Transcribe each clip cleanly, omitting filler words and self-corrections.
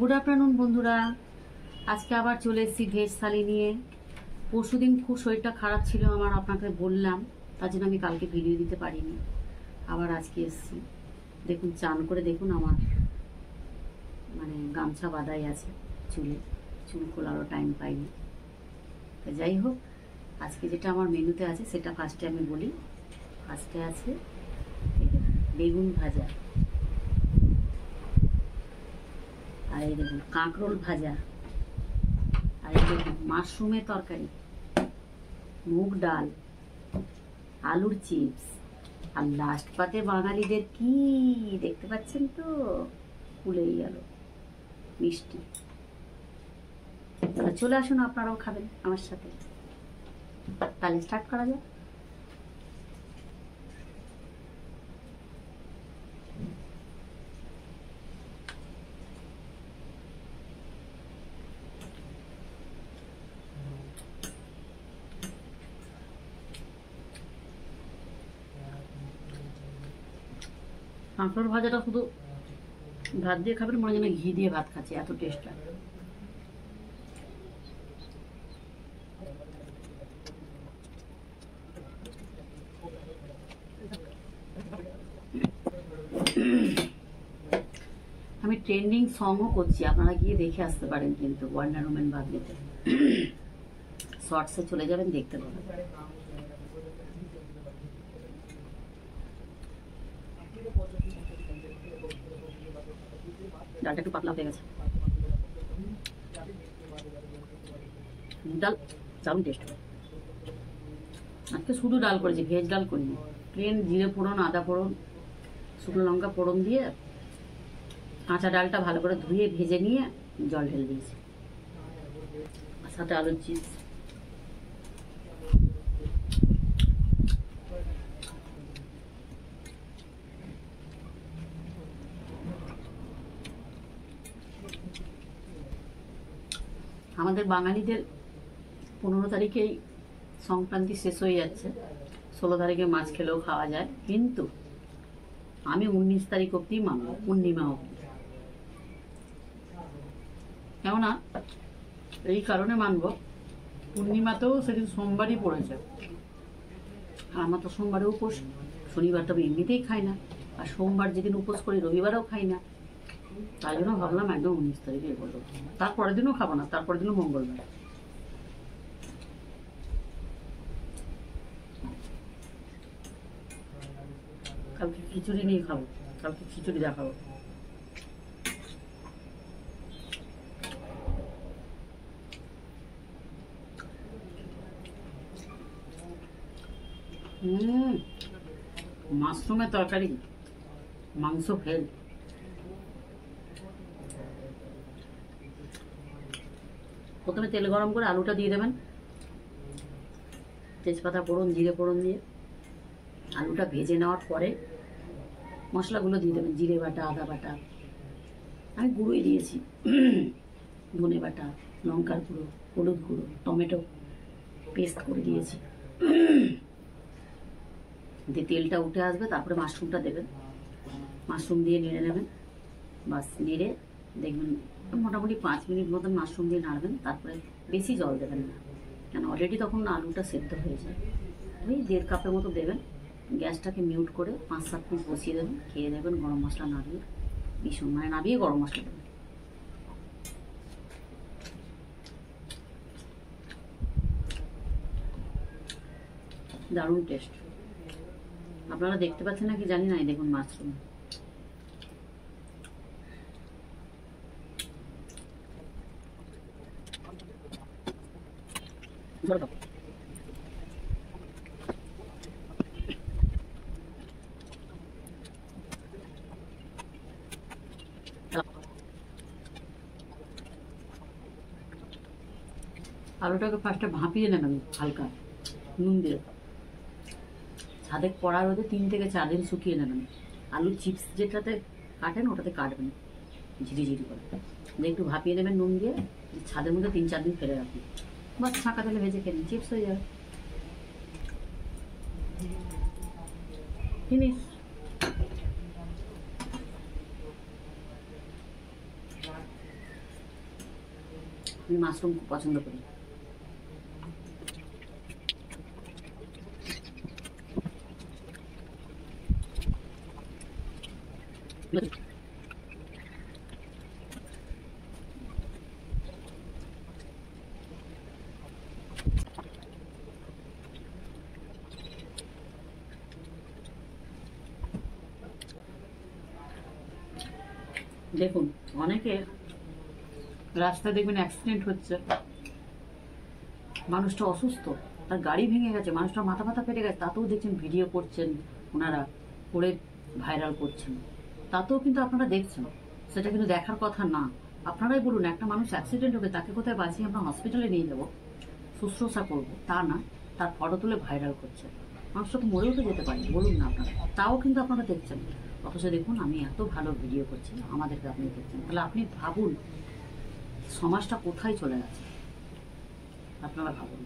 Good afternoon বন্ধুরা, আজকে আবার চলে এসেছি ভেজ থালি নিয়ে। পরশুদিন খুব শরীরটা খারাপ ছিল আমার, আপনাকে বললাম, তার জন্য আমি কালকে ভিডিও দিতে পারিনি। আবার আজকে এসেছি। দেখুন, চান করে দেখুন আমার মানে গামছা বাঁধাই আছে চুলে, চুল খোলারও টাইম পাইনি। তো যাই হোক, আজকে যেটা আমার মেনুতে আছে সেটা ফার্স্টে আমি বলি। ফার্স্টে আছে বেগুন ভাজা, আর এই দেখুন কাঁকরোল ভাজা, আর এই দেখুন মাশরুমের তরকারি, মুগ ডাল, আলুর চিপস, আর লাস্ট পাতে বাঙালিদের কি দেখতে পাচ্ছেন তো, ভুলেই গেল মিষ্টি। চলে আসুন, আপনারাও খাবেন আমার সাথে। তাহলে স্টার্ট করা যাক। কাঁকড়োর ভাজাটা শুধু ভাত দিয়ে খাবেন, মনে যেন ঘি দিয়ে ভাত খাচ্ছে, এত টেস্ট লাগে। আমি ট্রেন্ডিং সংও করছি, আপনারা গিয়ে দেখে আসতে পারেন, কিন্তু ওয়ান্ডার ওম্যান বাগলিতে শর্টসে চলে যাবেন, দেখতে পাবেন। ডালটা একটু পাতলা হয়ে গেছে, ডাল দারুণ টেস্ট। আজকে শুধু ডাল করেছি, ভেজ ডাল করিনি। প্লেন জিরে ফোড়ন, আদা ফোড়ন, শুকনো লঙ্কা ফোড়ন দিয়ে কাঁচা ডালটা ভালো করে ধুয়ে ভেজে নিয়ে জল ঢেলে দিয়েছি, আর সাথে আলুর চিপস। আমাদের বাঙালিদের 15 তারিখেই সংক্রান্তি শেষ হয়ে যাচ্ছে, 16 তারিখে মাছ খেলেও খাওয়া যায়, কিন্তু আমি 19 তারিখ অব্দি মানব, পূর্ণিমা অব্দি। কেননা এই কারণে মানব, পূর্ণিমাতেও সেদিন সোমবারই পড়েছে, আর আমার তো সোমবারে উপোস। শনিবারটা আমি এমনিতেই খাই না, আর সোমবার যেদিন উপোস করি রবিবারও খাই না। তাই জন্য ভাবলাম একদম 19 তারিখে বলবো। তারপরের দিনও খাবো না, তারপরের দিনও মঙ্গলবার। কালকে খিচুড়ি নিয়ে খাবো, কালকে খিচুড়ি দেখাবো। মাশরুমের তরকারি, মাংস ফেল। প্রথমে তেল গরম করে আলুটা দিয়ে দেবেন, তেজপাতা ফোড়ন, জিরে ফোড়ন দিয়ে আলুটা ভেজে নেওয়ার পরে মশলাগুলো দিয়ে দেবেন। জিরে বাটা, আদা বাটা, আমি গুঁড়োই দিয়েছি, ধনে বাটা, লঙ্কার গুঁড়ো, হলুদ গুঁড়ো, টমেটো পেস্ট করে দিয়েছি। দিয়ে তেলটা উঠে আসবে, তারপরে মাশরুমটা দেবেন, মাশরুম দিয়ে নেড়ে নেবেন। বাস নেড়ে দেখবেন মোটামুটি 5 মিনিট মতন মাশরুম দিয়ে নাড়বেন। তারপরে বেশি জল দেবেন না, কেন অলরেডি তখন আলুটা সেদ্ধ হয়ে যায়। ওই 1.5 কাপের মতো দেবেন। গ্যাসটাকে মিউট করে 5-7 মিনিট বসিয়ে দেবেন। খেয়ে দেবেন গরম মশলা নাড়িয়ে, ভীষণ মানে নাড়িয়ে গরম মশলা দেবেন। দারুণ টেস্ট। আপনারা দেখতে পাচ্ছেন নাকি জানি না, দেখুন মাশরুম। আলুটাকে ফার্স্টে ভাপিয়ে নেবেন হালকা নুন দিয়ে, ছাদে কড়া রোদে 3 থেকে 4 দিন শুকিয়ে নেবেন। আলুর চিপস যেটাতে কাটেন ওটাতে কাটবেন ঝিরিঝিরি করে, একটু ভাপিয়ে নেবেন নুন দিয়ে, ছাদের মধ্যে 3-4 দিন ফেলে রাখুন। বাস ছাঁকা তেলে ভেজে খেলেন, চিপস হয়ে যাবে, ফিনিশ। আমি মাশরুম খুব পছন্দ করি। দেখুন, অনেকে রাস্তায় দেখবেন অ্যাক্সিডেন্ট হচ্ছে, মানুষটা অসুস্থ, তার গাড়ি ভেঙে গেছে, মানুষটা মাথা ব্যথা ফেটে গেছে, তাতেও দেখছেন ভিডিও করছেন ওনারা, করে ভাইরাল করছেন, তাতেও কিন্তু আপনারা দেখছেন। সেটা কিন্তু দেখার কথা না। আপনারাই বলুন, একটা মানুষ অ্যাক্সিডেন্ট হবে, তাকে কোথায় বাঁচিয়ে আমরা হসপিটালে নিয়ে যাবো, শুশ্রূষা করবো, তা না, তার ফটো তুলে ভাইরাল করছে। মানুষটা তো মরেও তো যেতে পারে, বলুন না আপনারা, তাও কিন্তু আপনারা দেখছেন। অথচ দেখুন, আমি এত ভালো ভিডিও করছি, আমাদেরকে আপনি দেখছেন। তাহলে আপনি ভাবুন সমাজটা কোথায় চলে গেছে, আপনারা ভাবুন।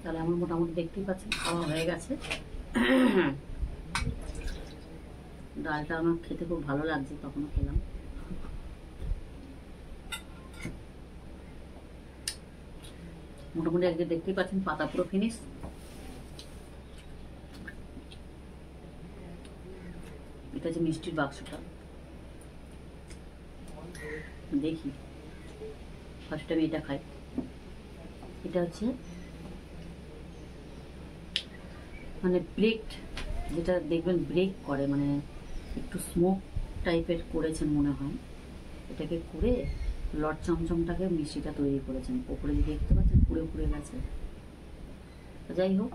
তাহলে আমার মোটামুটি দেখতেই পাচ্ছেন খাওয়া হয়ে গেছে। ডালটা আমার খেতে খুব ভালো লাগছে, তখনও খেলাম। মোটামুটি একদিন দেখতেই পাচ্ছেন পাতা পুরো ফিনিশ। এটা হচ্ছে মিষ্টির বাক্সটা, দেখি ফার্স্ট আমি এটা খাই। এটা হচ্ছে মানে ব্রেক, যেটা দেখবেন ব্রেক করে, মানে একটু স্মোক টাইপের করেছেন মনে হয়, এটাকে করে লট চমচমটাকে মিষ্টিটা তৈরি করেছেন। ওপরে যে দেখতে পাচ্ছেন পুড়ে পুড়ে গেছে। যাই হোক,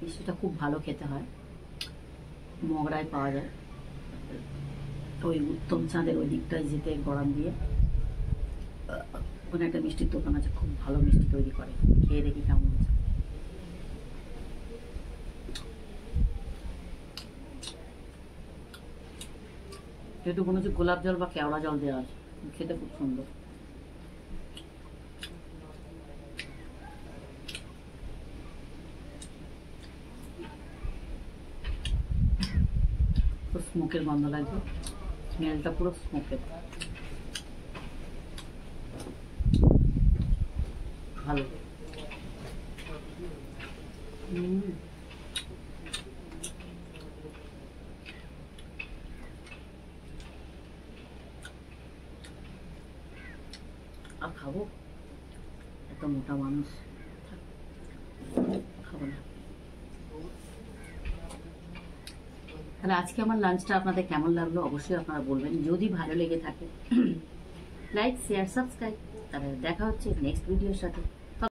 মিষ্টিটা খুব ভালো খেতে হয়, মগরায় পাওয়া যায়, ওই উত্তম চাঁদের ওই দিকটায় যেতে গরম দিয়ে ওখানে একটা মিষ্টির দোকান আছে, খুব ভালো মিষ্টি তৈরি করে, খেয়ে দেখি কেমন আছে। যেহেতু কোনো হচ্ছে গোলাপ জল বা কেওড়া জল দেওয়া আছে, খেতে খুব সুন্দর। স্মোকের গন্ধ লাগছে, স্মেলটা পুরো স্মোকের, ভালো। আর খাবো? এত মোটা মানুষ, খাবো না। তাহলে আজকে আমার লাঞ্চটা আপনাদের কেমন লাগলো অবশ্যই আপনারা বলবেন। যদি ভালো লেগে থাকে লাইক, শেয়ার, সাবস্ক্রাইব। তাহলে দেখা হচ্ছে নেক্সট ভিডিওর সাথে।